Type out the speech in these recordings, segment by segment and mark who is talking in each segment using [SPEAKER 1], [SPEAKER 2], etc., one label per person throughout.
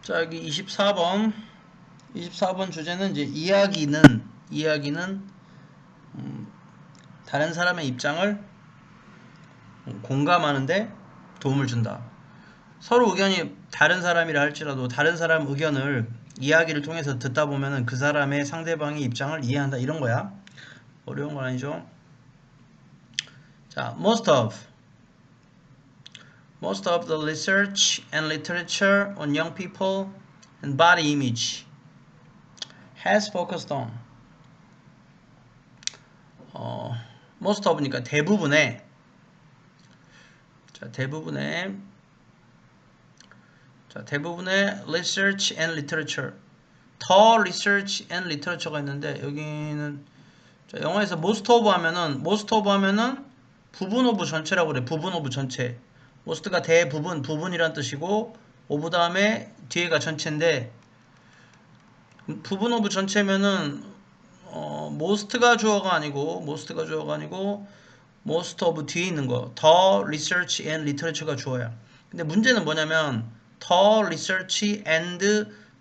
[SPEAKER 1] 자, 여기 24번 주제는 이제 이야기는 다른 사람의 입장을 공감하는데 도움을 준다. 서로 의견이 다른 사람이라 할지라도 다른 사람 의견을 이야기를 통해서 듣다 보면은 그 사람의 상대방의 입장을 이해한다, 이런 거야. 어려운 건 아니죠. 자, most of the research and literature on young people and body image has focused on most of니까 대부분의 research and literature, 더 research and literature가 있는데 여기는 자, 영어에서 most of 하면은 부분 오브 전체라고 그래. 부분 오브 전체. most가 대부분, 부분이란 뜻이고 오브 다음에 뒤에가 전체인데 부분 오브 전체면은 most가 주어가 아니고 most of 뒤에 있는 거 더 research and literature가 주어야. 근데 문제는 뭐냐면 더 research and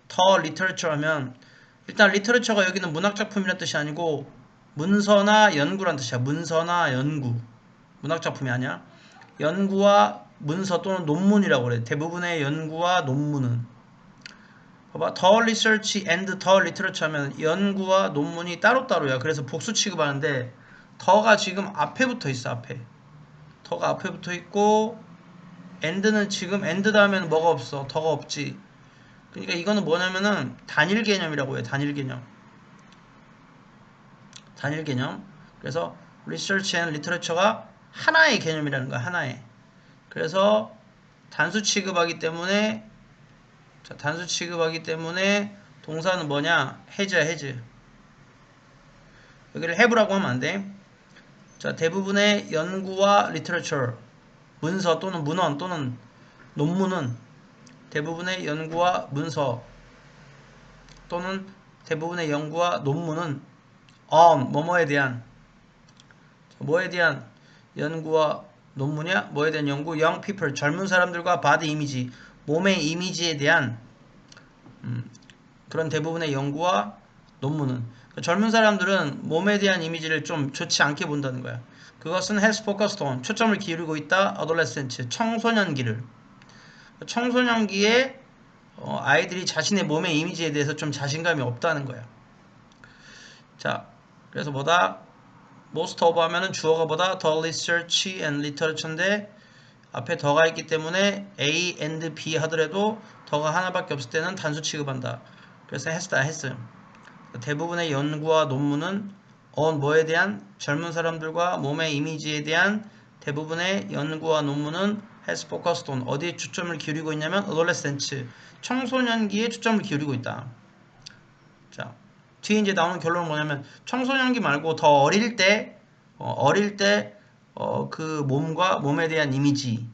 [SPEAKER 1] 더 literature 하면 일단 literature가 여기는 문학작품이란 뜻이 아니고 문서나 연구란 뜻이야. 문서나 연구. 문학작품이 아니야. 연구와 문서 또는 논문이라고 그래. 대부분의 연구와 논문은. 봐봐. 더 research and 더 literature 하면 연구와 논문이 따로따로야. 그래서 복수 취급하는데 더가 지금 앞에 붙어 있어. 앞에. 더가 앞에 붙어 있고 and는 지금 and 다음에는 뭐가 없어. 더가 없지. 그러니까 이거는 뭐냐면은 단일 개념이라고 해요. 단일 개념. 그래서 research and literature가 하나의 개념이라는 거야. 하나의. 그래서 단수 취급하기 때문에 동사는 뭐냐? has야. has. 여기를 have라고 하면 안 돼. 자, 대부분의 연구와 literature, 문서 또는 문헌 또는 논문은 대부분의 연구와 문서 또는 대부분의 연구와 논문은 on 뭐뭐에 대한 연구와 논문이야? 뭐에 대한 연구? young people 젊은 사람들과 body image 몸의 이미지에 대한 그런 대부분의 연구와 논문은 젊은 사람들은 몸에 대한 이미지를 좀 좋지 않게 본다는 거야. 그것은 has focused on 초점을 기울이고 있다. adolescent 청소년기에 아이들이 자신의 몸의 이미지에 대해서 좀 자신감이 없다는 거야. 자, 그래서 뭐다? most of 하면은 주어가 뭐다? the research and literature인데 앞에 더가 있기 때문에 A and B 하더라도 더가 하나밖에 없을 때는 단수 취급한다. 그래서 했어요. 대부분의 연구와 논문은 on 뭐에 대한 젊은 사람들과 몸의 이미지에 대한 대부분의 연구와 논문은 has focused on 어디에 초점을 기울이고 있냐면 adolescents 청소년기에 초점을 기울이고 있다. 자, 뒤에 이제 나오는 결론은 뭐냐면 청소년기 말고 더 어릴 때 그 몸에 대한 이미지를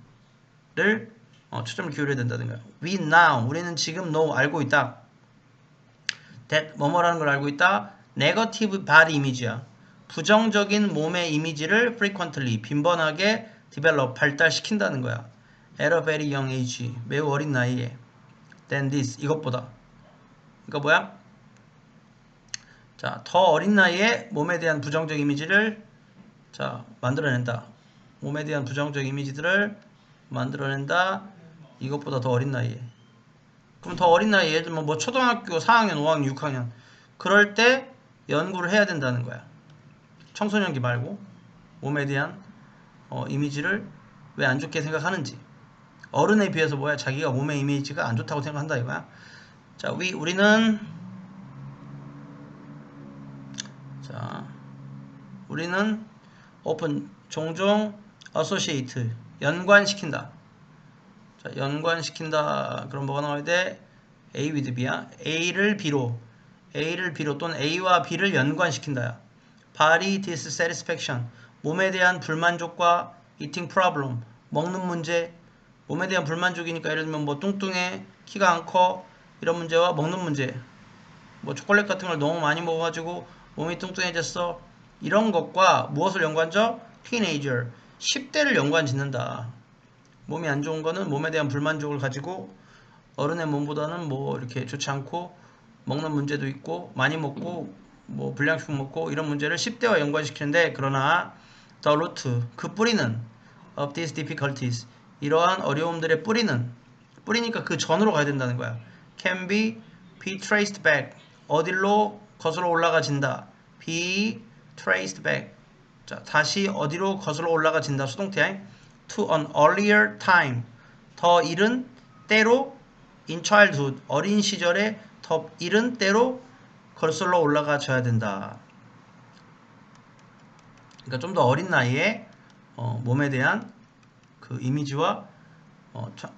[SPEAKER 1] 초점을 기울여야 된다는 거야. We now 우리는 지금 know 알고 있다. that 뭐뭐라는 걸 알고 있다. negative body image야. 부정적인 몸의 이미지를 frequently 빈번하게 develop 발달시킨다는 거야. at a very young age 매우 어린 나이에 than this 이것보다. 그러니까 뭐야? 자, 더 어린 나이에 몸에 대한 부정적 이미지를 만들어낸다. 몸에 대한 부정적 이미지들을 만들어낸다. 이것보다 더 어린 나이에. 그럼 더 어린 나이에 예를 들면 뭐 초등학교 4학년, 5학년, 6학년 그럴 때 연구를 해야 된다는 거야. 청소년기 말고 몸에 대한 이미지를 왜 안 좋게 생각하는지. 어른에 비해서 뭐야? 자기가 몸의 이미지가 안 좋다고 생각한다 이거야. 자, 우리는 open 종종 associate 연관시킨다. 자, 연관시킨다. 그럼 뭐가 나와야 돼? A with B야. A를 B로 또는 A와 B를 연관시킨다야. body dissatisfaction 몸에 대한 불만족과 eating problem 먹는 문제. 몸에 대한 불만족이니까 예를 들면 뭐 뚱뚱해, 키가 안 커 이런 문제와 먹는 문제. 뭐 초콜릿 같은 걸 너무 많이 먹어가지고 몸이 뚱뚱해졌어. 이런 것과 무엇을 연관져? teenager 10대를 연관 짓는다. 몸이 안 좋은 거는 몸에 대한 불만족을 가지고 어른의 몸보다는 뭐 이렇게 좋지 않고 먹는 문제도 있고 많이 먹고 뭐 불량식품 먹고 이런 문제를 10대와 연관시키는데 그러나 the root 그 뿌리는 of these difficulties 이러한 어려움들의 뿌리니까 그 전으로 가야 된다는 거야. can be traced back 어디로 거슬러 올라가진다. be traced back 자 다시 어디로 거슬러 올라가진다 수동태야. to an earlier time 더 이른 때로 in childhood 어린 시절에 더 이른 때로 거슬러 올라가줘야 된다. 그러니까 좀 더 어린 나이에 몸에 대한 그 이미지와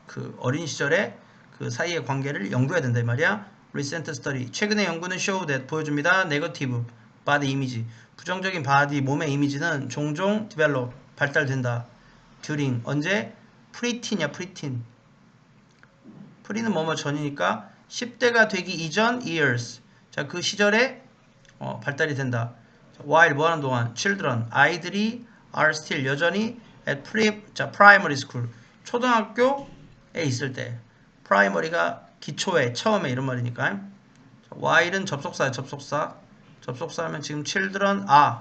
[SPEAKER 1] 그 어린 시절의 그 사이의 관계를 연구해야 된다 이 말이야. Recent study 최근의 연구는 show that 보여줍니다. Negative body image 부정적인 바디 몸의 이미지는 종종 develop 발달된다. during 언제 preteen이야 preteen 프리는 뭐뭐 전이니까 10대가 되기 이전 years 자 그 시절에 발달이 된다. while 뭐하는 동안 children 아이들이 are still 여전히 at primary school 초등학교에 있을 때 primary가 기초에 처음에 이런 말이니까 while은 접속사야 접속사 하면 지금 children are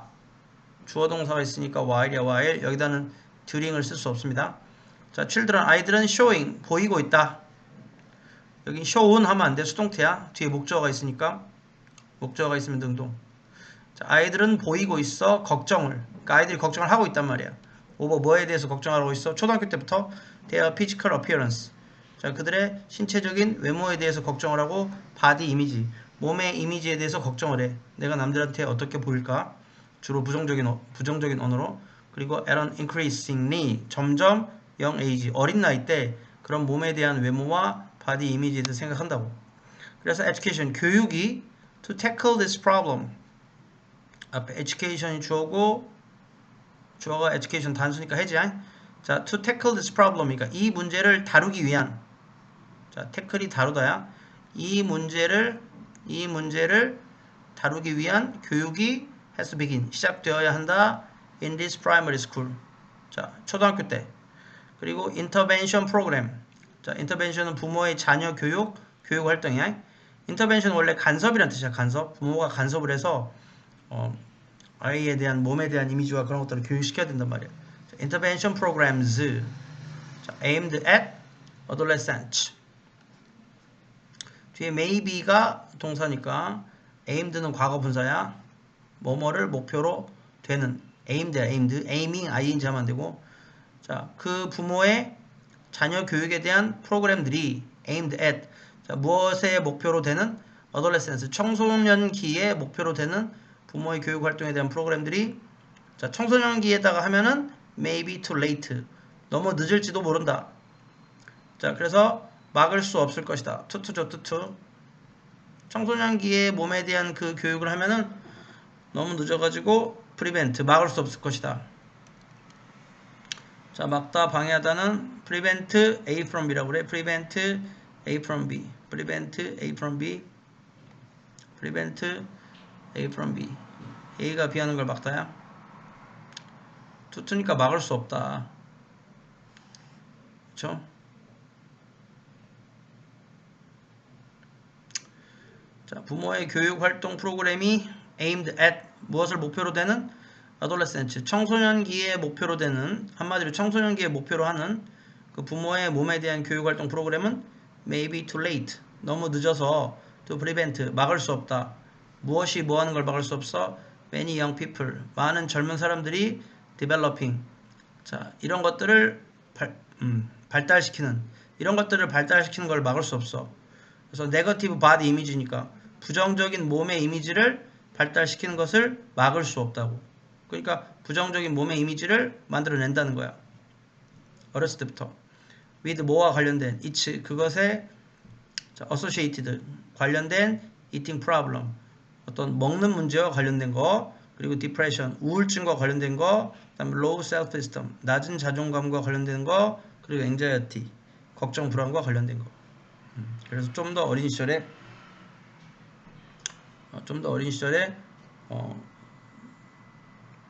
[SPEAKER 1] 주어 동사가 있으니까 while이야 while 여기다는 during을 쓸 수 없습니다. 자 children 아이들은 showing 보이고 있다. 여긴 show은 하면 안 돼. 수동태야. 뒤에 목적어가 있으니까. 목적어가 있으면 등동. 자, 아이들은 보이고 있어. 걱정을. 그러니까 아이들이 걱정을 하고 있단 말이야. 오버 뭐에 대해서 걱정하고 있어? 초등학교 때부터 their physical appearance. 자, 그들의 신체적인 외모에 대해서 걱정을 하고 body image. 몸의 이미지에 대해서 걱정을 해. 내가 남들한테 어떻게 보일까? 주로 부정적인 언어로. 그리고 at an increasingly 점점 young age 어린 나이 때 그런 몸에 대한 외모와 바디 이미지에 대해서 생각한다고. 그래서 education 교육이 to tackle this problem 앞에 education이 주어고 주어가 education 단수니까 해지야. 자 to tackle this problem이니까 이 문제를 다루기 위한 자 tackle이 다루다야. 이 문제를 다루기 위한 교육이 has to begin 시작되어야 한다. in this primary school 자 초등학교 때. 그리고 intervention program 자, 인터벤션은 부모의 자녀 교육 활동이야. 인터벤션 원래 간섭이란 뜻이야. 간섭. 부모가 간섭을 해서 아이에 대한 몸에 대한 이미지와 그런 것들을 교육시켜야 된단 말이야. 자, intervention programs 자, aimed at adolescents. 뒤에 maybe가 동사니까 aimed는 과거 분사야. 뭐뭐를 목표로 되는 aimed야 aimed. aiming ing 하면 안 되고 자, 그 부모의 자녀 교육에 대한 프로그램들이 aimed at 자, 무엇의 목표로 되는 adolescence 청소년기의 목표로 되는 부모의 교육 활동에 대한 프로그램들이 자, 청소년기에다가 하면은 maybe too late 너무 늦을지도 모른다. 자, 그래서 막을 수 없을 것이다. 투투죠, 투투. 청소년기의 몸에 대한 그 교육을 하면은 너무 늦어가지고 prevent 막을 수 없을 것이다. 자, 막다, 방해하다는 prevent A from B라고 그래. prevent A from B. prevent A from B. prevent A from B. A가 B 하는 걸 막다야. 투투니까 막을 수 없다. 그쵸? 자, 부모의 교육활동 프로그램이 aimed at 무엇을 목표로 되는 adolescent 청소년기의 목표로 되는 한마디로 청소년기의 목표로 하는 그 부모의 몸에 대한 교육활동 프로그램은 maybe too late 너무 늦어서 to prevent 막을 수 없다. 무엇이 뭐하는 걸 막을 수 없어? many young people 많은 젊은 사람들이 developing 자 이런 것들을 발달시키는 이런 것들을 발달시키는 걸 막을 수 없어. 그래서 네거티브 바디 이미지니까 부정적인 몸의 이미지를 발달시키는 것을 막을 수 없다고. 그러니까 부정적인 몸의 이미지를 만들어낸다는 거야. 어렸을 때부터. with 뭐와 관련된 it's 그것에 associated 관련된 eating problem 어떤 먹는 문제와 관련된 거 그리고 depression 우울증과 관련된 거 그다음에 low self-esteem 낮은 자존감과 관련된 거 그리고 anxiety 걱정 불안과 관련된 거. 그래서 좀 더 어린 시절에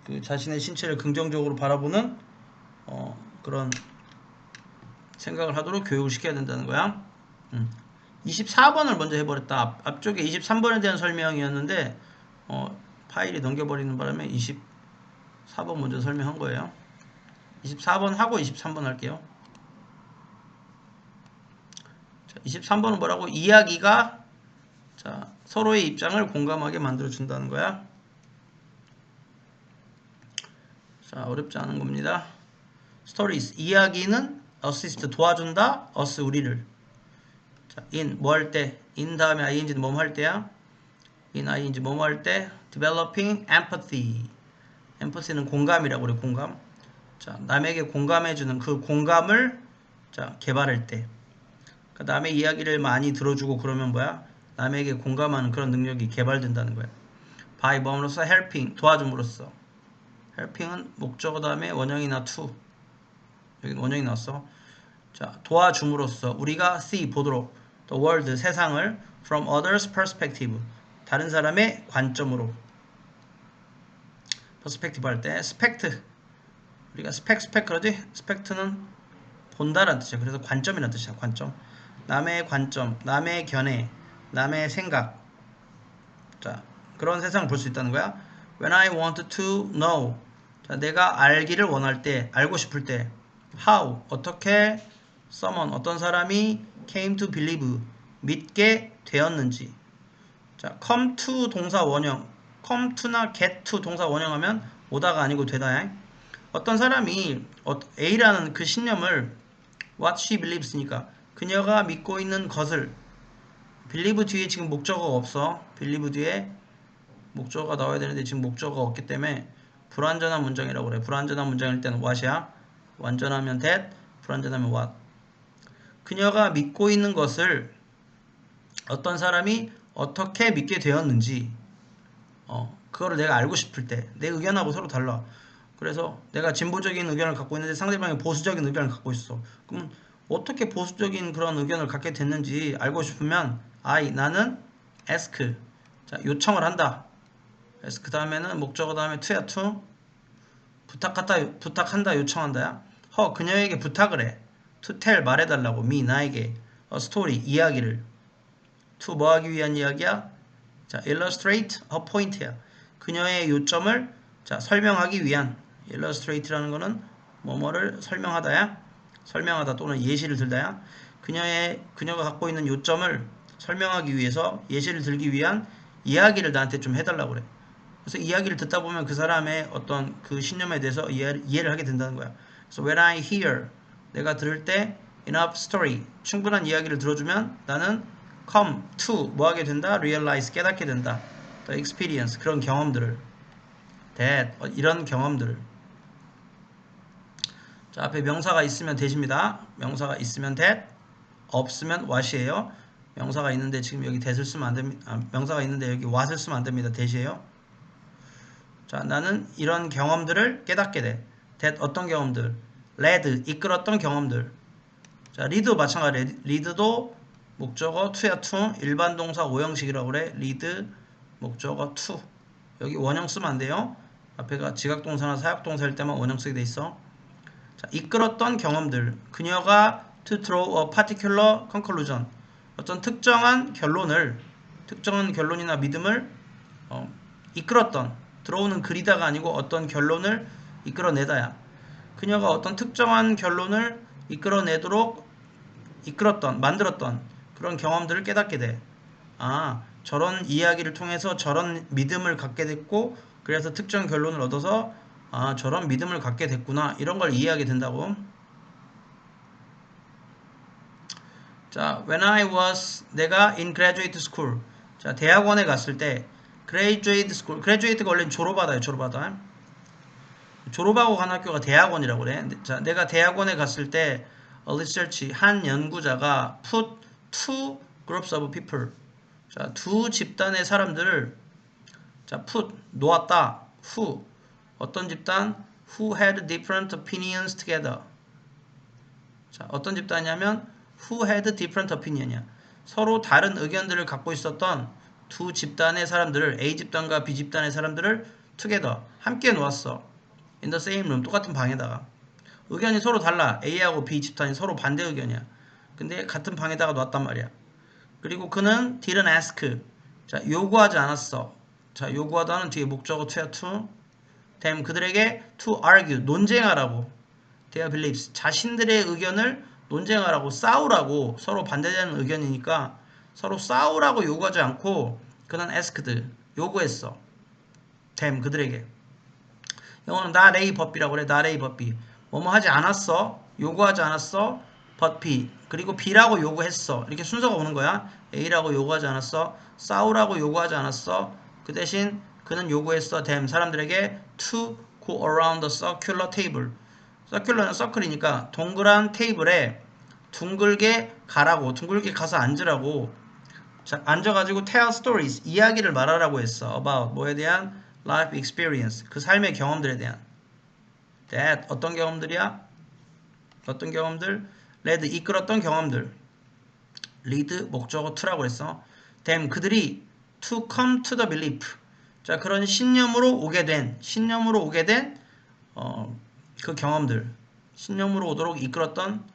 [SPEAKER 1] 그 자신의 신체를 긍정적으로 바라보는 그런 생각을 하도록 교육을 시켜야 된다는 거야. 24번을 먼저 해버렸다. 앞쪽에 23번에 대한 설명이었는데 파일이 넘겨버리는 바람에 24번 먼저 설명한 거예요. 24번 하고 23번 할게요. 자, 23번은 뭐라고? 이야기가 자, 서로의 입장을 공감하게 만들어준다는 거야. 자, 어렵지 않은 겁니다. stories, 이야기는 assist, 도와준다. us, 우리를. 자, in, 뭐 할 때? in 다음에 ing는 뭐뭐 할 때야? in, ing, 뭐뭐 할 때? developing empathy. empathy는 공감이라고 그래, 공감. 자, 남에게 공감해주는 그 공감을 자, 개발할 때. 그러니까 남의 이야기를 많이 들어주고 그러면 뭐야? 남에게 공감하는 그런 능력이 개발된다는 거야. by 뭐로써 helping, 도와줌으로써. helping은 목적어 다음에 원형이나 to. 여기 원형이 나왔어. 자, 도와줌으로써 우리가 see, 보도록 the world, 세상을 from others perspective, 다른 사람의 관점으로. perspective 할 때 spect, 우리가 spec 그러지? spect는 본다라는 뜻이야. 그래서 관점이라는 뜻이야. 관점. 남의 관점, 남의 견해, 남의 생각. 자, 그런 세상을 볼 수 있다는 거야. When I want to know. 자, 내가 알기를 원할 때, 알고 싶을 때. How, 어떻게 someone, 어떤 사람이 came to believe, 믿게 되었는지. 자, come to 동사 원형. come to나 get to 동사 원형하면 오다가 아니고 되다. 어떤 사람이 A라는 그 신념을 what she believes니까 그녀가 믿고 있는 것을 believe 뒤에 지금 목적어가 없어. believe 뒤에 목적어가 나와야 되는데 지금 목적어가 없기 때문에 불완전한 문장이라고 그래. 불완전한 문장일 때는 what이야. 완전하면 that, 불완전하면 what. 그녀가 믿고 있는 것을 어떤 사람이 어떻게 믿게 되었는지 그거를 내가 알고 싶을 때 내 의견하고 서로 달라. 그래서 내가 진보적인 의견을 갖고 있는데 상대방이 보수적인 의견을 갖고 있어. 그럼 어떻게 보수적인 그런 의견을 갖게 됐는지 알고 싶으면 나는 ask, 자, 요청을 한다. ask 다음에는 목적어 다음에 to야 to. 부탁한다, 요청한다야. 그녀에게 부탁을 해. to tell, 말해달라고. me, 나에게. a story, 이야기를. to 뭐 하기 위한 이야기야? 자, illustrate a point야. 그녀의 요점을 자, 설명하기 위한. illustrate라는 거는 뭐뭐를 설명하다야. 설명하다 또는 예시를 들다야. 그녀가 갖고 있는 요점을 설명하기 위해서 예시를 들기 위한 이야기를 나한테 좀 해달라고 그래. 그래서 이야기를 듣다 보면 그 사람의 어떤 그 신념에 대해서 이해를 하게 된다는 거야. 그래서 when I hear, 내가 들을 때 enough story, 충분한 이야기를 들어주면 나는 come to 뭐 하게 된다? realize, 깨닫게 된다. the experience, 그런 경험들을. that, 이런 경험들을. 자, 앞에 명사가 있으면 that입니다. 명사가 있으면 that, 없으면 what이에요. 명사가 있는데 지금 여기 that을 쓰면 안 됩니다. 명사가 있는데 여기 what을 쓰면 안 됩니다. that이에요. 자, 나는 이런 경험들을 깨닫게 돼. that, 어떤 경험들? led, 이끌었던 경험들. 자, lead도 마찬가지. lead도 목적어 to야 to, 일반 동사 5형식이라고 그래. lead, 목적어 to. 여기 원형 쓰면 안 돼요. 앞에가 지각동사나 사역동사일 때만 원형 쓰게 돼 있어. 자, 이끌었던 경험들. 그녀가 to draw a particular conclusion. 어떤 특정한 결론이나 믿음을 이끌었던. draw는 그리다가 아니고 어떤 결론을 이끌어내다야. 그녀가 어떤 특정한 결론을 만들었던 그런 경험들을 깨닫게 돼. 저런 이야기를 통해서 저런 믿음을 갖게 됐고, 그래서 특정 결론을 얻어서 저런 믿음을 갖게 됐구나, 이런 걸 이해하게 된다고. 자, when I was, 내가 in graduate school. 자, 대학원에 갔을 때 graduate school, graduate가 원래 졸업하다요. 졸업하고 간 학교가 대학원이라고 그래. 자, 내가 대학원에 갔을 때 a research, 한 연구자가 put two groups of people. 자, 두 집단의 사람들을 자, put, 놓았다. who, 어떤 집단? who had different opinions together. 자, 어떤 집단이냐면 who had different opinion이야. 서로 다른 의견들을 갖고 있었던 두 집단의 사람들을, A 집단과 B 집단의 사람들을 together, 함께 놓았어. in the same room, 똑같은 방에다가. 의견이 서로 달라. A하고 B 집단이 서로 반대 의견이야. 근데 같은 방에다가 놨단 말이야. 그리고 그는 didn't ask. 자, 요구하지 않았어. 자, 요구하다는 뒤에 목적어 to야 to. them 그들에게 to argue 논쟁하라고. their beliefs 자신들의 의견을 논쟁하라고 싸우라고 서로 반대되는 의견이니까 서로 싸우라고 요구하지 않고 그는 asked 요구했어. them 그들에게. 영어는 not a but b라고 그래. not a but b. 뭐뭐 하지 않았어. 요구하지 않았어. but b. 그리고 b라고 요구했어. 이렇게 순서가 오는 거야. a라고 요구하지 않았어. 싸우라고 요구하지 않았어. 그 대신 그는 요구했어. them 사람들에게 to go around the circular table. circular는 서클이니까 동그란 테이블에 둥글게 가라고. 둥글게 가서 앉으라고. 자, 앉아가지고 tell stories 이야기를 말하라고 했어. about 뭐에 대한 life experience 그 삶의 경험들에 대한 that 어떤 경험들이야? 어떤 경험들? led 이끌었던 경험들 lead 목적어 to라고 했어. them 그들이 to come to the belief 자 그런 신념으로 오게 된 그 경험들 신념으로 오도록 이끌었던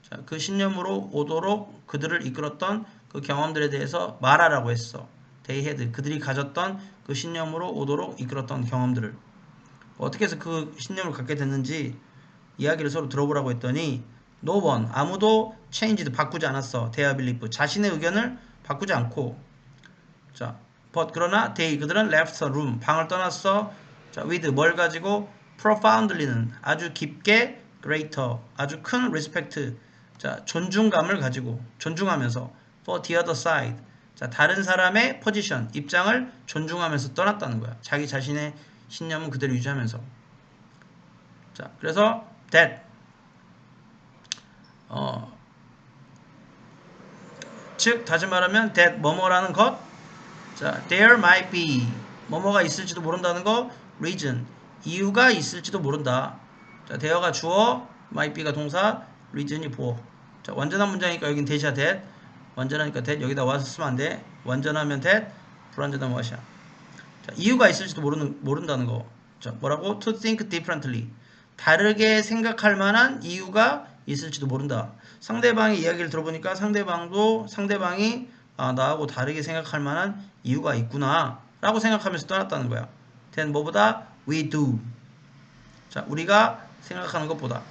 [SPEAKER 1] 자, 그 신념으로 오도록 그들을 이끌었던 그 경험들에 대해서 말하라고 했어. they had 그들이 가졌던 그 신념으로 오도록 이끌었던 경험들을 어떻게 해서 그 신념을 갖게 됐는지 이야기를 서로 들어보라고 했더니 no one 아무도 changed 바꾸지 않았어. their belief 자신의 의견을 바꾸지 않고 자 but 그러나 they 그들은 left the room 방을 떠났어. 자 with 뭘 가지고 profoundly는 아주 깊게 greater 아주 큰 respect 자 존중감을 가지고 존중하면서 for the other side 자 다른 사람의 포지션 입장을 존중하면서 떠났다는 거야. 자기 자신의 신념은 그대로 유지하면서 자 그래서 that 즉 다시 말하면 that 뭐뭐라는 것 자 there might be 뭐뭐가 있을지도 모른다는 거 reason 이유가 있을지도 모른다. 자 there가 주어 might be가 동사 reason이 보어 자 완전한 문장이니까 여긴 대시야 that 완전하니까 that 여기다 와서 쓰면 안돼. 완전하면 that 불완전하면 what이야. 자 이유가 있을지도 모른다는 거. 자 뭐라고 to think differently 다르게 생각할 만한 이유가 있을지도 모른다. 상대방의 이야기를 들어보니까 상대방이 나하고 다르게 생각할 만한 이유가 있구나 라고 생각하면서 떠났다는 거야. then 뭐보다 we do 자 우리가 생각하는 것보다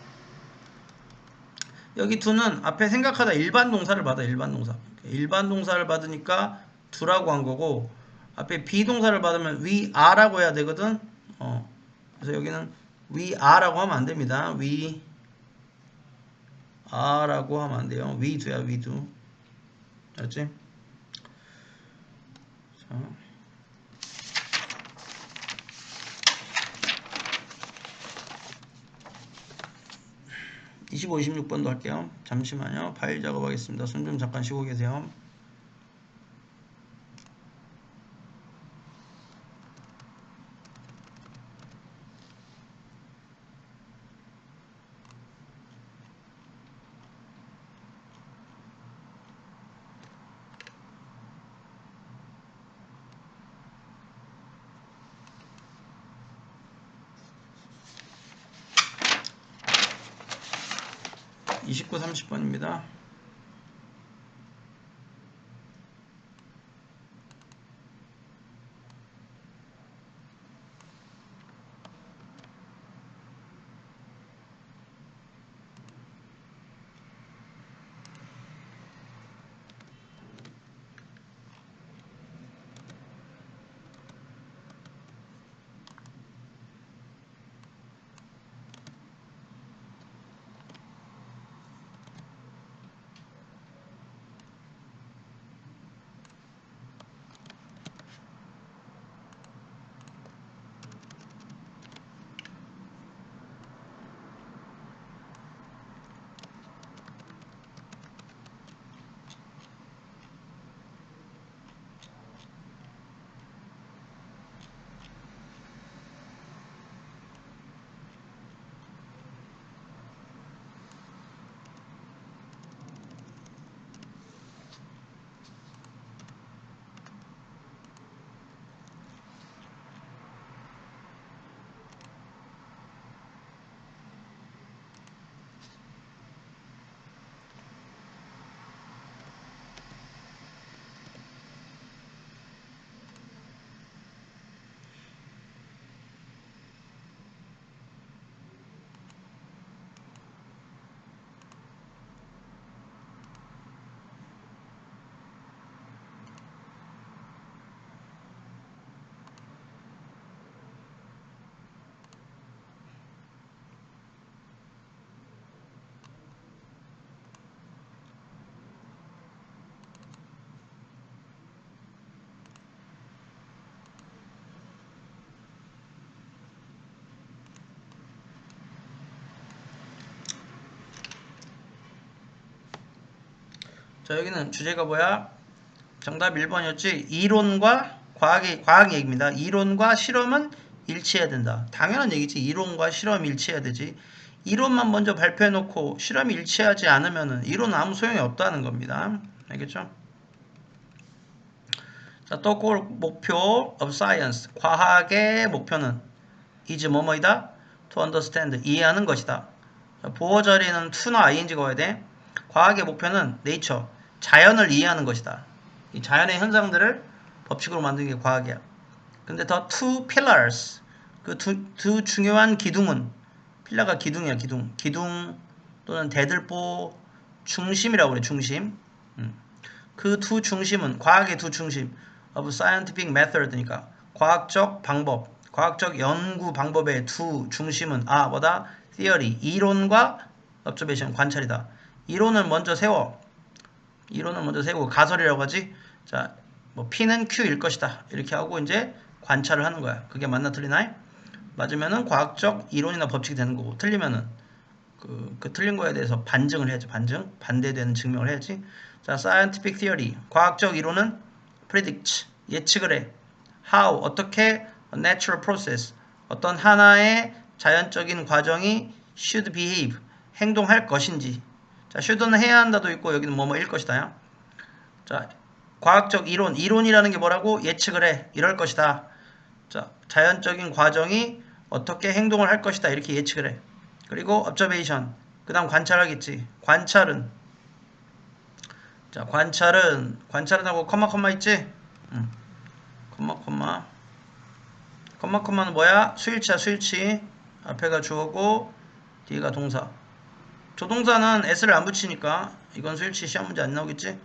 [SPEAKER 1] 여기 do는 앞에 생각하다 일반 동사를 받아. 일반 동사를 받으니까 do라고 한 거고 앞에 비동사를 받으면 we are라고 해야 되거든. 그래서 여기는 we are라고 하면 안 됩니다. we are라고 하면 안 돼요. we do야 we do. 알았지? 자. 25, 26번도 할게요. 잠시만요. 파일 작업하겠습니다. 손 좀 잠깐 쉬고 계세요. (29, 30번입니다) 자, 여기는 주제가 뭐야? 정답 1번이었지. 이론과 과학 얘기입니다. 이론과 실험은 일치해야 된다. 당연한 얘기지. 이론과 실험이 일치해야 되지. 이론만 먼저 발표해놓고 실험이 일치하지 않으면은 이론은 아무 소용이 없다는 겁니다. 알겠죠? 자, 또 골 목표 of science. 과학의 목표는 is 뭐뭐이다? to understand. 이해하는 것이다. 자, 보어 자리는 to나 ing가 와야 돼. 과학의 목표는 nature. 자연을 이해하는 것이다. 이 자연의 현상들을 법칙으로 만드는 게 과학이야. 근데 the two pillars. 그 두 중요한 기둥은 필라가 기둥이야, 기둥. 기둥 또는 대들보 중심이라고 그래, 중심. 그 두 중심은 과학의 두 중심 of scientific method니까 과학적 방법, 과학적 연구 방법의 두 중심은 뭐다? theory, 이론과 observation, 관찰이다. 이론을 먼저 세워. 이론을 먼저 세우고 가설이라고 하지. 자, 뭐 P는 Q일 것이다. 이렇게 하고 이제 관찰을 하는 거야. 그게 맞나 틀리나? 맞으면은 과학적 이론이나 법칙이 되는 거고 틀리면은 그 틀린 거에 대해서 반증을 해야지. 반증, 반대되는 증명을 해야지. 자, scientific theory, 과학적 이론은 predict, 예측을 해. how, 어떻게, a natural process, 어떤 하나의 자연적인 과정이 should behave, 행동할 것인지. 자, should는 해야 한다도 있고 여기는 뭐뭐일 것이다. 자, 과학적 이론, 이론이라는 게 뭐라고? 예측을 해. 이럴 것이다. 자, 자연적인 과정이 어떻게 행동을 할 것이다. 이렇게 예측을 해. 그리고 observation, 그 다음 관찰하겠지. 관찰은 자, 관찰은 하고 컴마 있지? 컴마는 뭐야? 수일치야, 수일치. 앞에가 주어고 뒤가 동사. 조동사는 s를 안 붙이니까 이건 수일치 시험 문제 안 나오겠지?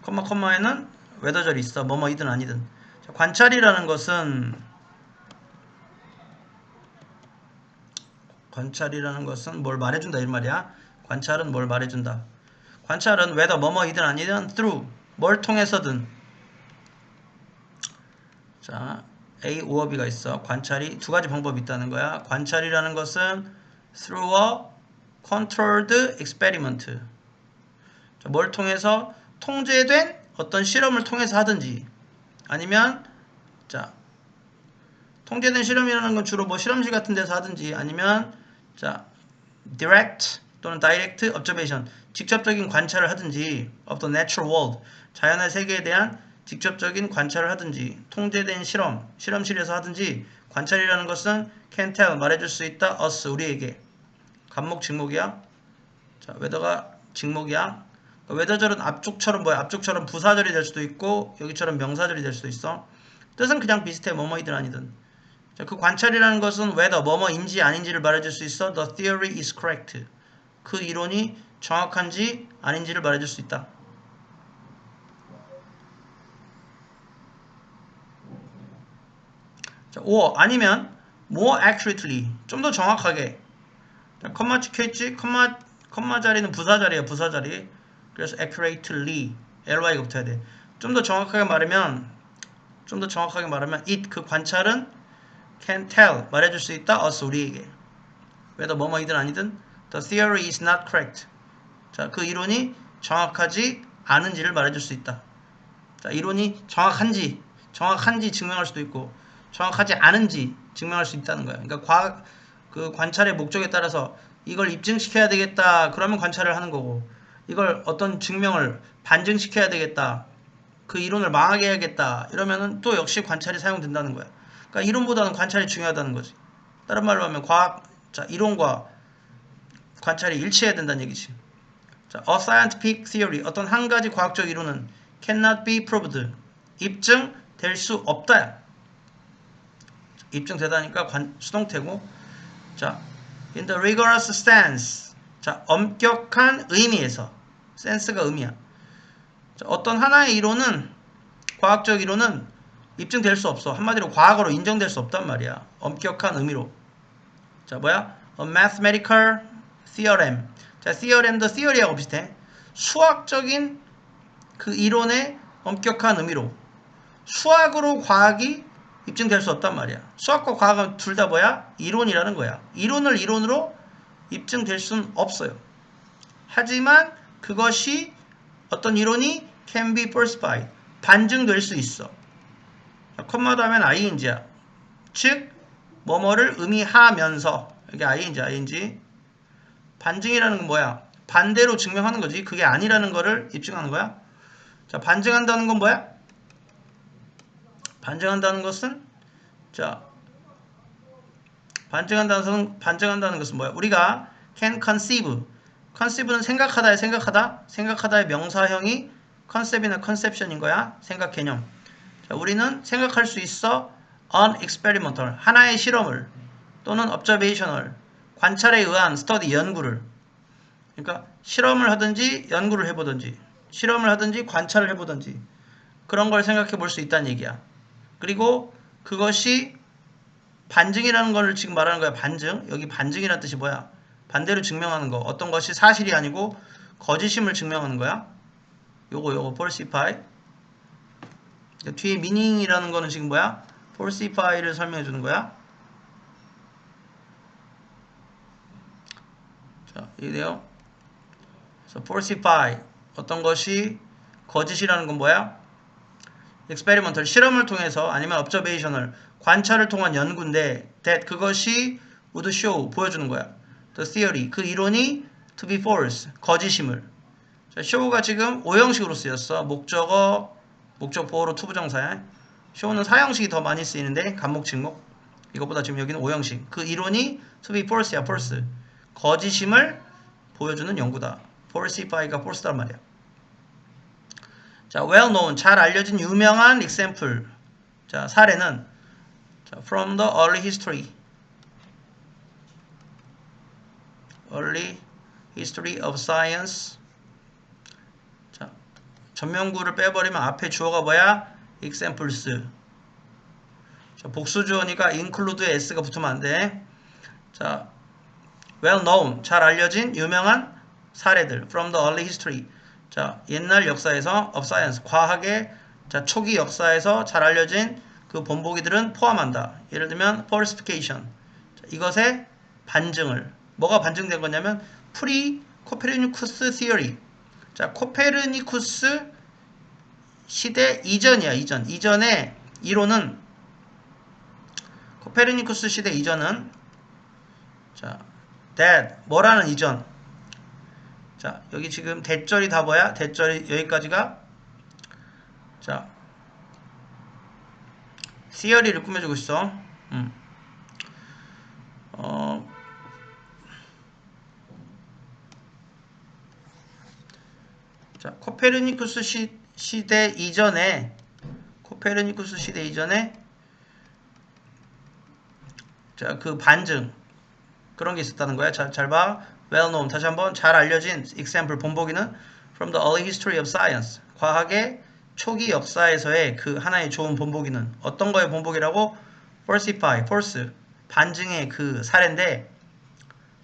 [SPEAKER 1] 컴마에는 웨더절이 있어. 뭐뭐이든 아니든. 자, 관찰이라는 것은 뭘 말해준다 이 말이야. 관찰은 뭘 말해준다. 관찰은 whether 뭐뭐이든 아니든 through 뭘 통해서든. 자, A, O, B가 있어. 관찰이 두 가지 방법이 있다는 거야. 관찰이라는 것은 through a controlled experiment. 자, 뭘 통해서? 통제된 어떤 실험을 통해서 하든지 아니면 자, 통제된 실험이라는 건 주로 뭐 실험실 같은 데서 하든지 아니면 자, direct 또는 direct observation, 직접적인 관찰을 하든지 of the natural world, 자연의 세계에 대한 직접적인 관찰을 하든지 통제된 실험실에서 하든지 관찰이라는 것은 can tell, 말해줄 수 있다, us, 우리에게. 간목 직목이야. 자, whether가 직목이야. whether절은 앞쪽처럼 뭐야? 앞쪽처럼 부사절이 될 수도 있고 여기처럼 명사절이 될 수도 있어. 뜻은 그냥 비슷해. 뭐뭐이든 아니든. 자, 그 관찰이라는 것은 whether 뭐뭐인지 아닌지를 말해줄 수 있어. The theory is correct. 그 이론이 정확한지 아닌지를 말해줄 수 있다. 자, or 아니면 more accurately, 좀 더 정확하게. 자, 컴마 찍혀있지? 컴마 자리는 부사 자리야, 부사 자리. 그래서 accurately, ly가 붙어야 돼. 좀 더 정확하게 말하면 it, 그 관찰은 can tell, 말해줄 수 있다, us, 우리에게. whether 뭐뭐이든 아니든 the theory is not correct. 자, 그 이론이 정확하지 않은지를 말해줄 수 있다. 자, 이론이 정확한지 증명할 수도 있고 정확하지 않은지 증명할 수 있다는 거야. 그러니까 그 관찰의 목적에 따라서 이걸 입증시켜야 되겠다. 그러면 관찰을 하는 거고 이걸 어떤 증명을 반증시켜야 되겠다. 그 이론을 망하게 해야겠다. 이러면은 또 역시 관찰이 사용된다는 거야. 그러니까 이론보다는 관찰이 중요하다는 거지. 다른 말로 하면 자, 이론과 관찰이 일치해야 된다는 얘기지. 자, a scientific theory, 어떤 한 가지 과학적 이론은 cannot be proved, 입증될 수 없다. 입증되다니까 수동태고. 자, in the rigorous sense, 자, 엄격한 의미에서, sense가 의미야. 자, 어떤 하나의 이론은, 과학적 이론은 입증될 수 없어. 한마디로 과학으로 인정될 수 없단 말이야. 엄격한 의미로. 자, 뭐야? A mathematical theorem. 자, theorem도 theory하고 비슷해. 수학적인 그 이론의 엄격한 의미로. 수학으로 과학이 입증될 수 없단 말이야. 수학과 과학은 둘 다 뭐야? 이론이라는 거야. 이론을 이론으로 입증될 수는 없어요. 하지만 그것이 어떤 이론이 can be falsified. 반증될 수 있어. 콤마 다음엔 ing야. 즉 뭐뭐를 의미하면서 이게 ing. 반증이라는 건 뭐야? 반대로 증명하는 거지. 그게 아니라는 거를 입증하는 거야. 자, 반증한다는 건 뭐야? 반증한다는 것은 자, 반증한다는 것은 뭐야? 우리가 can conceive. conceive는 생각하다의 생각하다의 명사형이 concept이나 conception인 거야. 생각 개념. 자, 우리는 생각할 수 있어 an experimental. 하나의 실험을 또는 observational. 관찰에 의한 study, 연구를. 그러니까 실험을 하든지 연구를 해보든지 실험을 하든지 관찰을 해보든지 그런 걸 생각해 볼 수 있다는 얘기야. 그리고 그것이 반증이라는 걸 지금 말하는 거야. 반증. 여기 반증이라는 뜻이 뭐야? 반대로 증명하는 거. 어떤 것이 사실이 아니고 거짓임을 증명하는 거야. 요거 falsify. 뒤에 meaning이라는 거는 지금 뭐야? falsify를 설명해 주는 거야. 자, 이래요. 그래서 falsify. 어떤 것이 거짓이라는 건 뭐야? experimental. 실험을 통해서 아니면 observational. 관찰을 통한 연구인데 that 그것이 would show. 보여주는 거야. the theory. 그 이론이 to be false. 거짓임을. 자, show가 지금 5형식으로 쓰였어. 목적어, 목적 보호로 투부정사야. show는 4형식이 더 많이 쓰이는데 간목, 직목. 이것보다 지금 여기는 5형식. 그 이론이 to be false야. false. 거짓임을 보여주는 연구다. falsify가 false단 말이야. 자, well known. 잘 알려진 유명한 example. 자, 사례는 자, from the early history. early history of science. 자, 전면구를 빼버리면 앞에 주어가 뭐야? examples. 자, 복수주어니까 include에 s가 붙으면 안 돼. 자, well known. 잘 알려진 유명한 사례들. from the early history. 자, 옛날 역사에서 of science. 과학의 자, 초기 역사에서 잘 알려진 그 본보기들은 포함한다. 예를 들면 falsification. 자, 이것의 반증을. 뭐가 반증된 거냐면 프리 코페르니쿠스 theory. 자, 코페르니쿠스 시대 이전이야. 이전의 이론은 코페르니쿠스 시대 이전은 자, that 뭐라는 이전. 자, 여기 지금 대절이 다 뭐야? 대절이 여기까지가 자, theory를 꾸며주고 있어. 자, 코페르니쿠스 시대 이전에 자, 그 반증 그런 게 있었다는 거야. 잘 봐. well known. 다시 한번 잘 알려진 example 본보기는 from the early history of science. 과학의 초기 역사에서의 그 하나의 좋은 본보기는 어떤 거의 본보기라고? falsify, false. 반증의 그 사례인데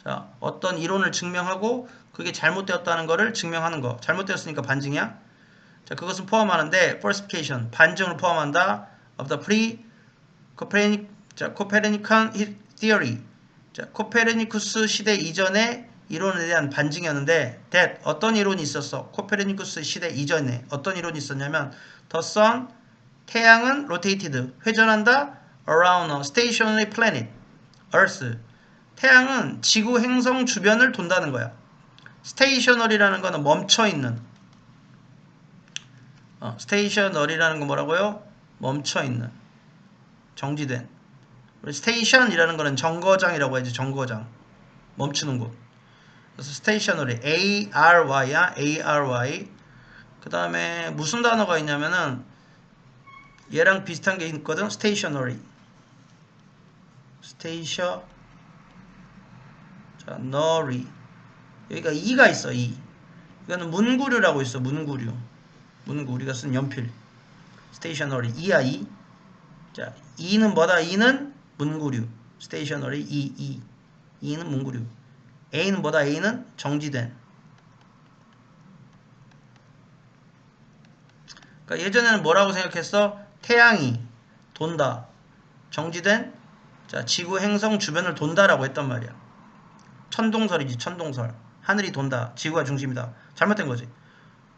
[SPEAKER 1] 자, 어떤 이론을 증명하고 그게 잘못되었다는 거를 증명하는 거. 잘못되었으니까 반증이야. 자, 그것은 포함하는데 falsification, 반증을 포함한다. of the Copernican theory. 자, 코페르니쿠스 시대 이전의 이론에 대한 반증이었는데 that 어떤 이론이 있었어? 코페르니쿠스 시대 이전에 어떤 이론이 있었냐면 the sun 태양은 rotated 회전한다 around a stationary planet earth. 태양은 지구 행성 주변을 돈다는 거야. stationary라는 거는 멈춰있는. stationary라는 건 뭐라고요? 멈춰있는. 정지된. station이라는 거는 정거장이라고 해야지. 정거장. 멈추는 곳. 그래서 stationary. A-R-Y야. A-R-Y. 그 다음에 무슨 단어가 있냐면은 얘랑 비슷한 게 있거든. stationary. stationary. 여기가 이가 있어. 이. 이거는 문구류라고 있어. 문구. 우리가 쓴 연필. stationary. 이야 이. 자, 이는 뭐다? 이는 문구류. stationary. 이는 문구류. A는 뭐다? A는 정지된. 그러니까 예전에는 뭐라고 생각했어? 태양이 돈다. 정지된. 자, 지구 행성 주변을 돈다라고 했단 말이야. 천동설이지. 천동설. 하늘이 돈다. 지구가 중심이다. 잘못된 거지.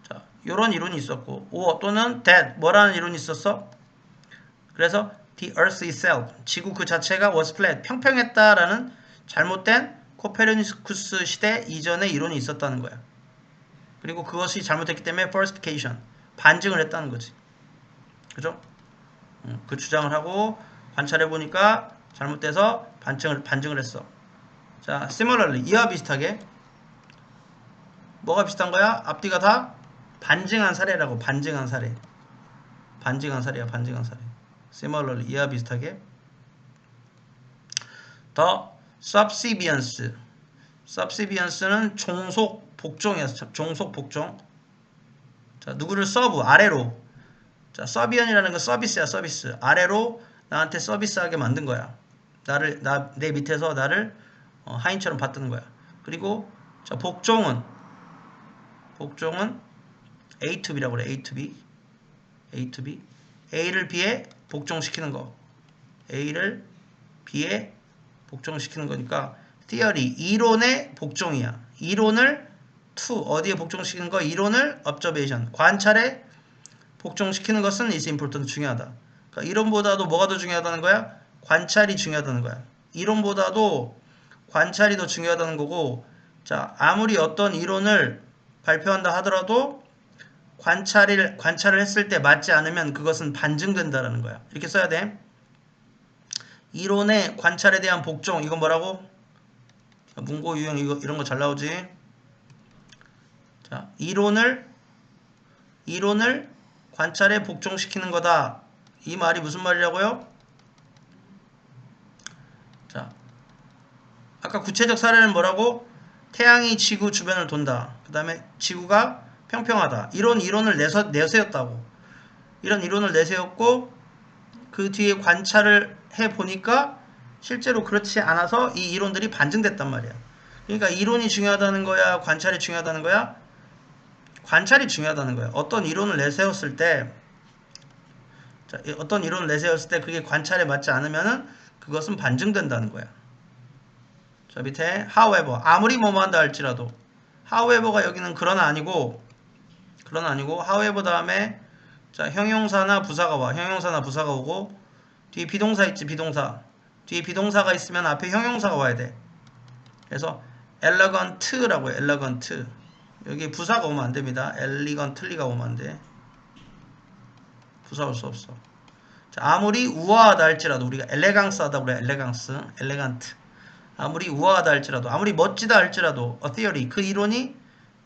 [SPEAKER 1] 자, 요런 이론이 있었고, or 또는 that 뭐라는 이론이 있었어? 그래서 the earth itself, 지구 그 자체가 was flat, 평평했다라는 잘못된 코페르니쿠스 시대 이전의 이론이 있었다는 거야. 그리고 그것이 잘못했기 때문에 falsification, 반증을 했다는 거지. 그죠? 그 주장을 하고 관찰해 보니까 잘못돼서 반증을 했어. 자, similarly, 이와 비슷하게 뭐가 비슷한 거야? 앞뒤가 다 반증한 사례라고. 반증한 사례. 반증한 사례야. 반증한 사례. similarly, 이와 비슷하게 더 subservience. subservience는 종속 복종이야. 종속 복종. 자, 누구를 서브 아래로. 자, 서비언이라는 건 서비스야. 서비스. 아래로 나한테 서비스하게 만든 거야. 내 밑에서 나를 하인처럼 받드는 거야. 그리고 자, 복종은 A to B라고 그래. A to B. A to B. A를 B에 복종시키는 거. A를 B에 복종시키는 거니까 theory, 이론의 복종이야. 이론을 to, 어디에 복종시키는 거? 이론을 observation, 관찰에 복종시키는 것은 is important, 중요하다. 그러니까 이론보다도 뭐가 더 중요하다는 거야? 관찰이 중요하다는 거야. 이론보다도 관찰이 더 중요하다는 거고, 자, 아무리 어떤 이론을 발표한다 하더라도 관찰을 했을 때 맞지 않으면 그것은 반증된다라는 거야. 이렇게 써야 돼. 이론의 관찰에 대한 복종, 이건 뭐라고? 문고 유형 이런 거 잘 나오지. 자, 이론을 관찰에 복종시키는 거다. 이 말이 무슨 말이라고요? 자, 아까 구체적 사례는 뭐라고? 태양이 지구 주변을 돈다. 그 다음에 지구가 평평하다. 이런 이론을 내세웠다고. 이런 이론을 내세웠고 그 뒤에 관찰을 해보니까 실제로 그렇지 않아서 이 이론들이 반증됐단 말이야. 그러니까 이론이 중요하다는 거야? 관찰이 중요하다는 거야? 관찰이 중요하다는 거야. 어떤 이론을 내세웠을 때 그게 관찰에 맞지 않으면은 그것은 반증된다는 거야. 자, 밑에 however, 아무리 뭐뭐 한다 할지라도, however가 여기는 그러나 아니고 however 다음에 자, 형용사나 부사가 와. 형용사나 부사가 오고 뒤에 비동사 있지. 비동사. 뒤에 비동사가 있으면 앞에 형용사가 와야 돼. 그래서 elegant라고 해. elegant. 여기 부사가 오면 안 됩니다. elegantly가 오면 안 돼. 부사 올 수 없어. 자, 아무리 우아하다 할지라도, 우리가 엘레강스 하다 그래. 엘레강스, 엘레간트. 아무리 우아하다 할지라도, 아무리 멋지다 할지라도, a theory, 그 이론이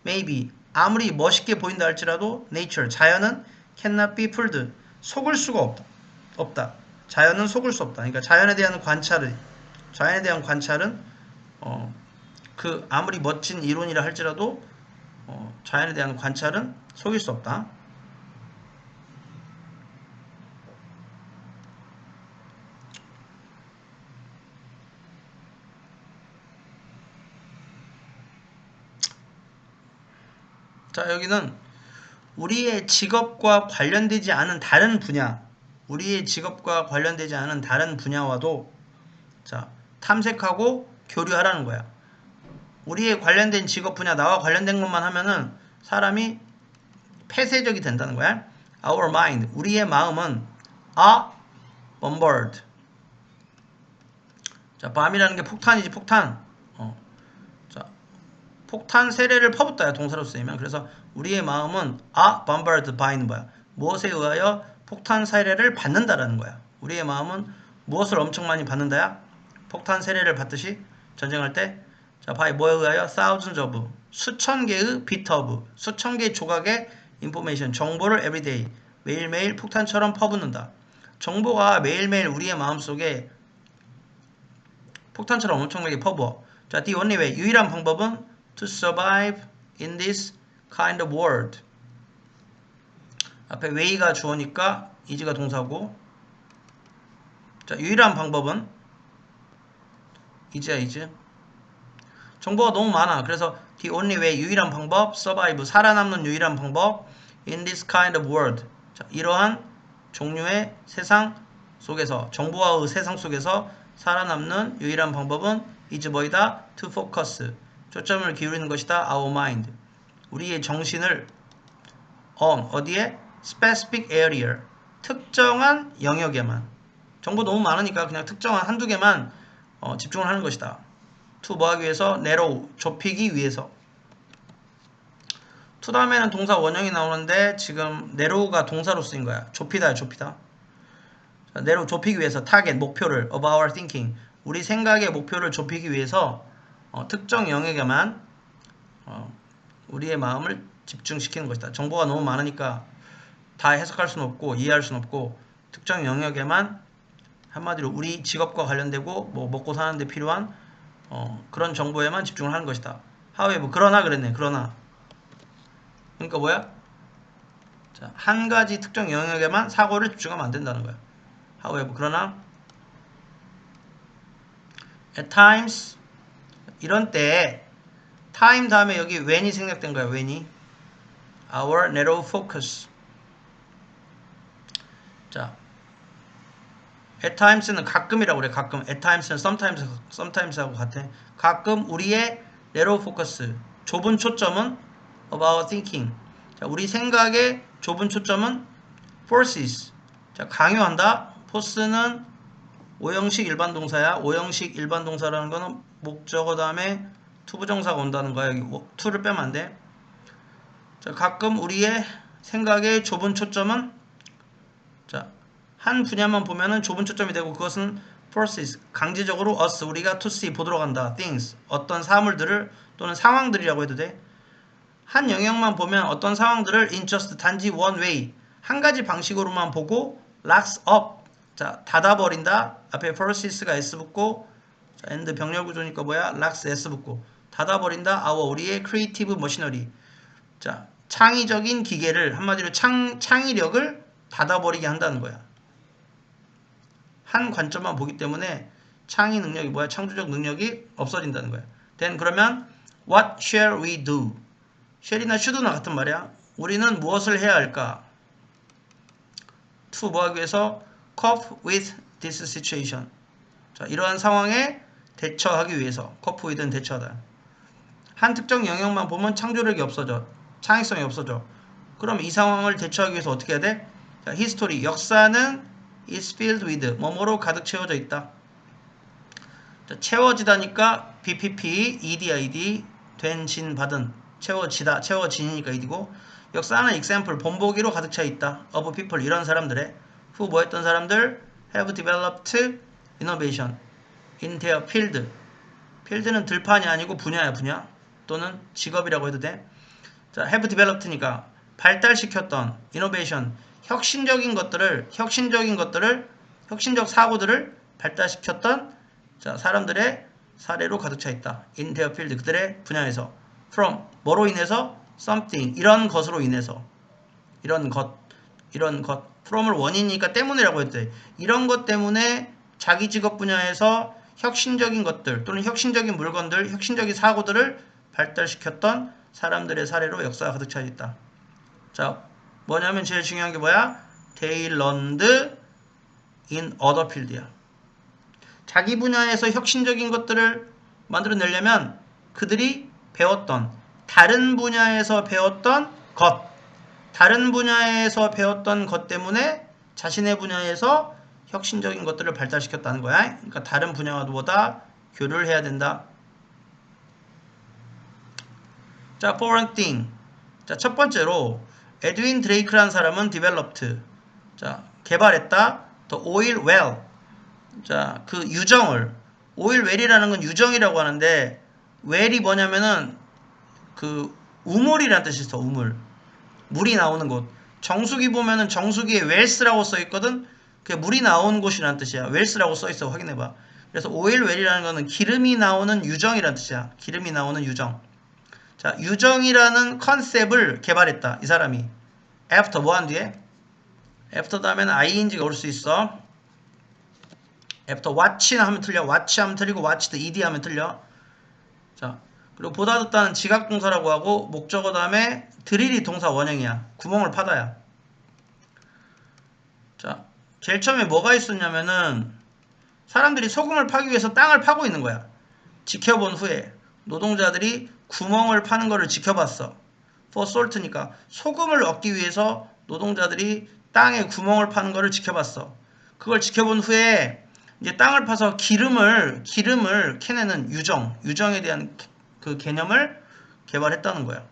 [SPEAKER 1] maybe, 아무리 멋있게 보인다 할지라도, nature, 자연은 cannot be fooled, 속을 수가 없다. 자연은 속을 수 없다. 그러니까 자연에 대한 관찰은 그 아무리 멋진 이론이라 할지라도 자연에 대한 관찰은 속일 수 없다. 자, 여기는 우리의 직업과 관련되지 않은 다른 분야와도 자, 탐색하고 교류하라는 거야. 우리의 관련된 직업 분야, 나와 관련된 것만 하면은 사람이 폐쇄적이 된다는 거야. Our mind, 우리의 마음은 a bombard. 자, bomb이라는 게 폭탄이지, 폭탄. 자, 폭탄 세례를 퍼붓다야, 동사로 쓰이면. 그래서 우리의 마음은 a bombarded by는 뭐야? 무엇에 의하여 폭탄 세례를 받는다라는 거야. 우리의 마음은 무엇을 엄청 많이 받는다야? 폭탄 세례를 받듯이 전쟁할 때. 자, by 뭐에 의하여? thousands of, 수천 개의 bit of, 수천 개의 조각의 information, 정보를 everyday, 매일매일 폭탄처럼 퍼붓는다. 정보가 매일매일 우리의 마음속에 폭탄처럼 엄청나게 퍼부어. 자, the only way, 유일한 방법은 to survive in this kind of world. 앞에 way가 주어니까 is가 동사고, 자, 유일한 방법은 is야, is. 정보가 너무 많아. 그래서 the only way, 유일한 방법, survive, 살아남는 유일한 방법, in this kind of world. 자, 이러한 종류의 세상 속에서, 정보와의 세상 속에서 살아남는 유일한 방법은 is 뭐이다? to focus, 초점을 기울이는 것이다. our mind, 우리의 정신을 on 어디에? specific area 특정한 영역에만. 정보 너무 많으니까 그냥 특정한 한두 개만 집중을 하는 것이다. to 뭐 하기 위해서? narrow 좁히기 위해서. to 다음에는 동사 원형이 나오는데 지금 narrow가 동사로 쓰인 거야. 좁히다야 좁히다. 자, narrow 좁히기 위해서 target 목표를 of our thinking 우리 생각의 목표를 좁히기 위해서 특정 영역에만 우리의 마음을 집중시키는 것이다. 정보가 너무 많으니까 다 해석할 수는 없고 이해할 수는 없고 특정 영역에만 한마디로 우리 직업과 관련되고 뭐 먹고 사는데 필요한 그런 정보에만 집중을 하는 것이다. however 그러나 그랬네. 그러나 그러니까 뭐야? 자, 한 가지 특정 영역에만 사고를 집중하면 안 된다는 거야. however 그러나 at times 이런 때에 time 다음에 여기 when이 생략된 거야. when이 our narrow focus 자 at times는 가끔이라고 그래. 가끔 at times는 sometimes하고 같아. 가끔 우리의 narrow focus 좁은 초점은 of our thinking 자, 우리 생각의 좁은 초점은 forces 자, 강요한다. force는 5형식 일반 동사야. 5형식 일반 동사라는 거는 목적어 다음에 투부정사가 온다는 거야. 여기 to를 빼면 안 돼. 자, 가끔 우리의 생각의 좁은 초점은 자, 한 분야만 보면은 좁은 초점이 되고 그것은 forces 강제적으로 us 우리가 to see 보도록 한다. things 어떤 사물들을 또는 상황들이라고 해도 돼. 한 영역만 보면 어떤 상황들을 in just 단지 one way 한 가지 방식으로만 보고 locks up 자 닫아버린다. 앞에 forces가 s 붙고 자, and 병렬 구조니까 뭐야? locks s 붙고 닫아버린다. our 우리의 creative machinery 자 창의적인 기계를 한마디로 창의력을 닫아버리게 한다는 거야. 한 관점만 보기 때문에 창의 능력이 뭐야? 창조적 능력이 없어진다는 거야. then 그러면 what shall we do? shall이나 should나 같은 말이야. 우리는 무엇을 해야 할까? to 뭐 하기 위해서 cope with this situation. 자, 이러한 상황에 대처하기 위해서 cope with는 대처하다. 한 특정 영역만 보면 창조력이 없어져. 창의성이 없어져. 그럼 이 상황을 대처하기 위해서 어떻게 해야 돼? 자, history 역사는 is filled with 뭐뭐로 가득 채워져 있다. 자, 채워지다니까 BPP, EDID 된, 진, 받은 채워지다, 채워지니까 ED고 역사는 example, 본보기로 가득 차 있다. of people, 이런 사람들의 who 뭐 했던 사람들 have developed innovation in their field. 필드는 들판이 아니고 분야야, 분야. 또는 직업이라고 해도 돼. 자, have developed니까 발달시켰던 innovation, 혁신적 사고들을 발달시켰던 자, 사람들의 사례로 가득 차 있다. in their field, 그들의 분야에서. from, 뭐로 인해서? something, 이런 것으로 인해서. 이런 것. from을 원인이니까 때문이라고 해도 돼. 이런 것 때문에 자기 직업 분야에서 혁신적인 것들 또는 혁신적인 물건들, 혁신적인 사고들을 발달시켰던 사람들의 사례로 역사가 가득 차 있다. 자, 뭐냐면 제일 중요한 게 뭐야? They learned in other field야. 자기 분야에서 혁신적인 것들을 만들어내려면 그들이 배웠던 다른 분야에서 배웠던 것 때문에 자신의 분야에서 혁신적인 것들을 발달시켰다는 거야. 그러니까 다른 분야보다 교류를 해야 된다. 자, for one thing. 자, 첫 번째로 에드윈 드레이크라는 사람은 developed. 자, 개발했다. the oil well. 자, 그 유정을 oil well이라는 건 유정이라고 하는데 well이 뭐냐면은 그 우물이라는 뜻이 있어. 우물. 물이 나오는 곳. 정수기 보면은 정수기에 wells라고 써 있거든. 그게 물이 나오는 곳이라는 뜻이야. wells라고 써 있어. 확인해 봐. 그래서 oil well이라는 거는 기름이 나오는 유정이라는 뜻이야. 기름이 나오는 유정. 자, 유정이라는 컨셉을 개발했다. 이 사람이. after 뭐 한 뒤에? after 다음에는 ing가 올 수 있어. after watch나 하면 틀려. watch 하면 틀리고 watched ed 하면 틀려. 자, 그리고 보다 듣다는 지각동사라고 하고 목적어 다음에 드릴이 동사 원형이야. 구멍을 파다야. 자, 제일 처음에 뭐가 있었냐면은 사람들이 소금을 파기 위해서 땅을 파고 있는 거야. 지켜본 후에 노동자들이 구멍을 파는 거를 지켜봤어. for salt니까 소금을 얻기 위해서 노동자들이 땅에 구멍을 파는 거를 지켜봤어. 그걸 지켜본 후에 이제 땅을 파서 기름을 캐내는 유정에 대한 그 개념을 개발했다는 거야.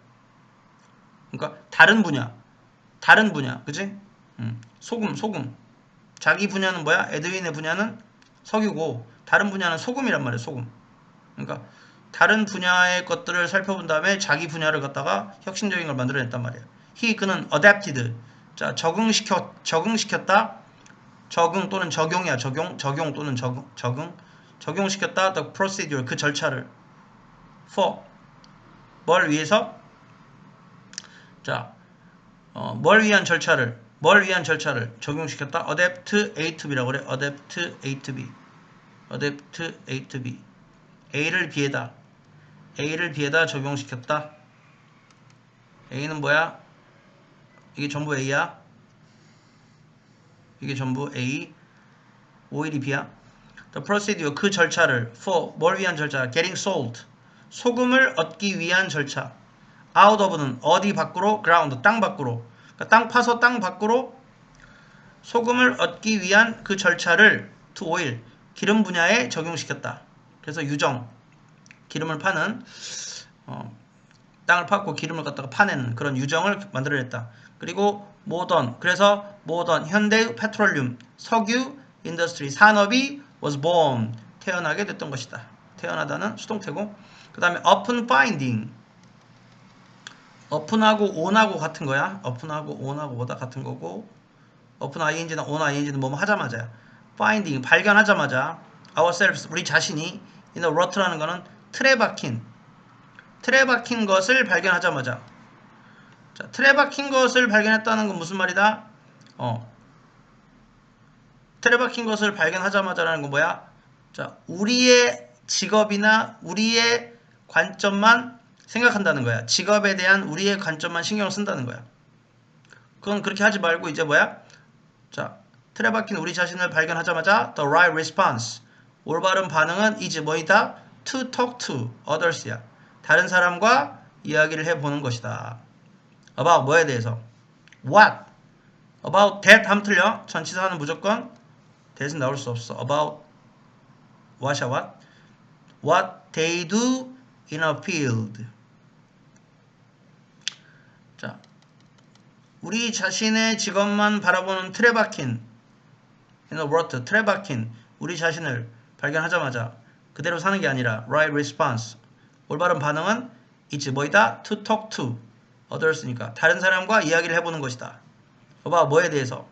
[SPEAKER 1] 그러니까 다른 분야, 그지? 소금. 자기 분야는 뭐야? 에드윈의 분야는 석유고 다른 분야는 소금이란 말이야, 소금. 그러니까 다른 분야의 것들을 살펴본 다음에 자기 분야를 갖다가 혁신적인 걸 만들어냈단 말이야. 그는 adapted. 자, 적응시켰다. 적응 또는 적용이야, 적용 또는 적용시켰다. the procedure, 그 절차를. for. 뭘 위해서? 자, 뭘 위한 절차를 적용시켰다. adapt A to B라고 그래. adapt A to B. A를 B에다 적용시켰다. A는 뭐야? 이게 전부 A야. 이게 전부 A. 오일이 B야. The procedure, 그 절차를. for, 뭘 위한 절차? getting salt. 소금을 얻기 위한 절차. out of는 어디 밖으로? ground, 땅 밖으로. 그러니까 땅 파서 땅 밖으로 소금을 얻기 위한 그 절차를 to oil, 기름 분야에 적용시켰다. 그래서 기름을 파는 땅을 파고 기름을 갖다가 파내는 그런 유정을 만들어냈다. 그리고 그래서 현대의 페트롤륨, 석유 인더스트리, 산업이 was born, 태어나게 됐던 것이다. 태어나다는 수동태고, 그 다음에 open finding, open하고 on하고 같은 거야. open하고 on하고 뭐다 같은 거고, open ing나 on ing는 뭐뭐 하자마자야. finding, 발견하자마자, ourselves, 우리 자신이 in a rut라는 거는 틀에 박힌 것을 발견하자마자. 자, 틀에 박힌 것을 발견했다는 건 무슨 말이다? 틀에 박힌 것을 발견하자마자라는 건 뭐야? 자, 우리의 직업이나 우리의 관점만 생각한다는 거야. 직업에 대한 우리의 관점만 신경을 쓴다는 거야. 그건 그렇게 하지 말고 이제 뭐야? 자, 틀에 박힌 우리 자신을 발견하자마자 the right response, 올바른 반응은 is 뭐이다? to talk to others야. 다른 사람과 이야기를 해보는 것이다. about 뭐에 대해서? what. about that 하면 틀려. 전치사는 무조건 that은 나올 수 없어. about what이야 what? what they do in a field. 자, 우리 자신의 직업만 바라보는 틀에 박힌 in a rut, 틀에 박힌 우리 자신을 발견하자마자 그대로 사는 게 아니라 right response, 올바른 반응은 is 뭐이다? to talk to others니까 다른 사람과 이야기를 해보는 것이다. about 뭐에 대해서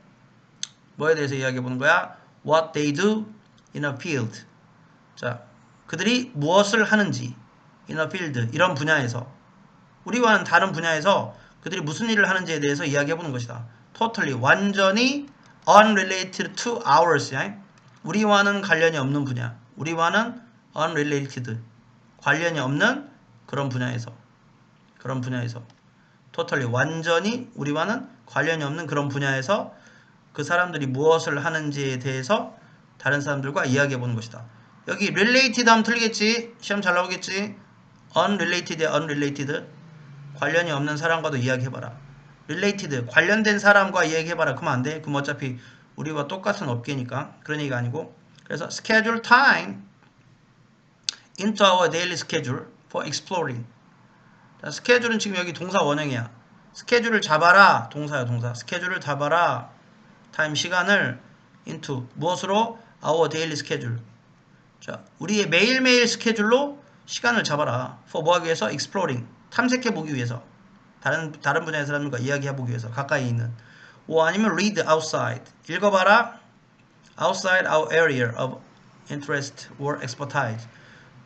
[SPEAKER 1] 이야기해보는 거야? what they do in a field. 자, 그들이 무엇을 하는지 in a field, 이런 분야에서, 우리와는 다른 분야에서 그들이 무슨 일을 하는지에 대해서 이야기해보는 것이다. totally, 완전히 unrelated to ours, 우리와는 관련이 없는 분야, 우리와는 unrelated, 관련이 없는 그런 분야에서 totally, 완전히 우리와는 관련이 없는 그런 분야에서 그 사람들이 무엇을 하는지에 대해서 다른 사람들과 이야기해보는 것이다. 여기 related 하면 틀리겠지? 시험 잘 나오겠지? unrelated, 관련이 없는 사람과도 이야기해봐라. related, 관련된 사람과 이야기해봐라. 그러면 안 돼. 그럼 어차피 우리와 똑같은 업계니까. 그런 얘기가 아니고. 그래서 schedule time into our daily schedule for exploring. 자, 스케줄은 지금 여기 동사 원형이야. 스케줄을 잡아라. 동사야, 동사. 스케줄을 잡아라. 타임, 시간을 into, 무엇으로? our daily schedule. 자, 우리의 매일매일 스케줄로 시간을 잡아라. for 뭐 하기 위해서? exploring. 탐색해보기 위해서. 다른 분야의 사람들과 이야기해보기 위해서. 가까이 있는. 아니면 read outside. 읽어봐라. outside our area of interest or expertise.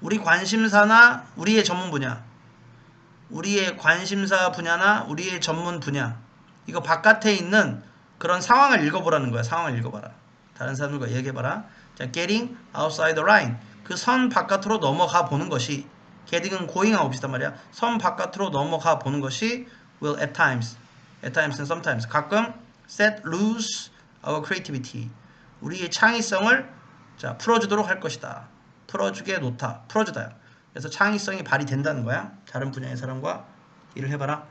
[SPEAKER 1] 우리 관심사나 우리의 전문 분야. 우리의 관심사 분야나 우리의 전문 분야. 이거 바깥에 있는 그런 상황을 읽어보라는 거야. 상황을 읽어봐라. 다른 사람들과 얘기해봐라. 자, getting outside the line. 그 선 바깥으로 넘어가 보는 것이, getting은 going하고 비슷한 말이야. 선 바깥으로 넘어가 보는 것이 will at times and sometimes, 가끔 set loose our creativity. 우리의 창의성을 자, 풀어주도록 할 것이다. 풀어주게 놓다. 풀어주다요. 그래서 창의성이 발휘된다는 거야. 다른 분야의 사람과 일을 해봐라.